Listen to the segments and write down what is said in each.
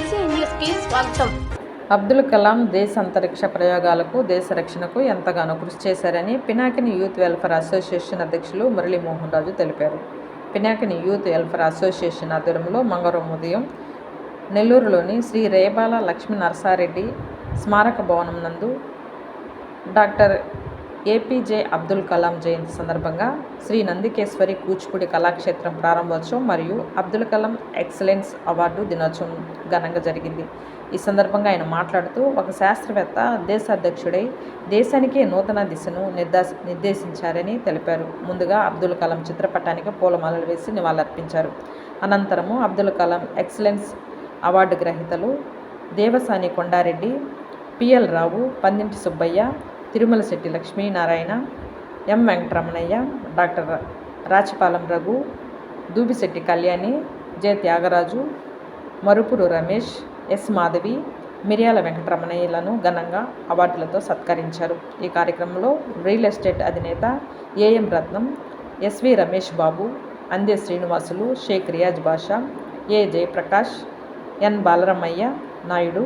BC న్యూస్కి స్వాగతం. అబ్దుల్ కలాం దేశ అంతరిక్ష ప్రయోగాలకు, దేశ రక్షణకు ఎంతగానో కృషి చేశారని పినాకిని యూత్ వెల్ఫేర్ అసోసియేషన్ అధ్యక్షులు మురళీమోహన్ రాజు తెలిపారు. పినాకిని యూత్ వెల్ఫేర్ అసోసియేషన్ ఆధ్వర్యంలో మంగళవారం ఉదయం నెల్లూరులోని శ్రీ రేబాల లక్ష్మీ నరసారెడ్డి స్మారక భవనం నందు డాక్టర్ ఏపీజే అబ్దుల్ కలాం జయంతి సందర్భంగా శ్రీ నందికేశ్వరి కూచిపూడి కళాక్షేత్రం ప్రారంభోత్సవం మరియు అబ్దుల్ కలాం ఎక్సలెన్స్ అవార్డు దినోత్సవం ఘనంగా జరిగింది. ఈ సందర్భంగా ఆయన మాట్లాడుతూ, ఒక శాస్త్రవేత్త దేశాధ్యక్షుడై దేశానికే నూతన దిశను నిర్దేశించారని తెలిపారు. ముందుగా అబ్దుల్ కలాం చిత్రపటానికి పూలమాలలు వేసి నివాళులర్పించారు. అనంతరము అబ్దుల్ కలాం ఎక్సలెన్స్ అవార్డు గ్రహీతలు Devasani Kondareddy, PL Rao, Pandinti Subbaiah, Tirumala Setty Lakshminarayana, M Venkataramanaiah, doctor Rachapalem Raghu, Dubisetty Kalyani, J Thyagaraju, Marupuru Ramesh, S Madhavi, Miryala వెంకటరమణయ్యలను ఘనంగా అవార్డులతో సత్కరించారు. ఈ కార్యక్రమంలో రియల్ ఎస్టేట్ అధినేత AM Ratnam, SV Ramesh Babu, Ande Srinivasulu, Shaik Riyaz Basha, A Jayaprakash, N Balaramaiah Naidu,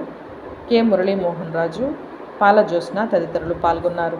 K Muralimohan Raju, Pala Jyotsna తదితరులు పాల్గొన్నారు.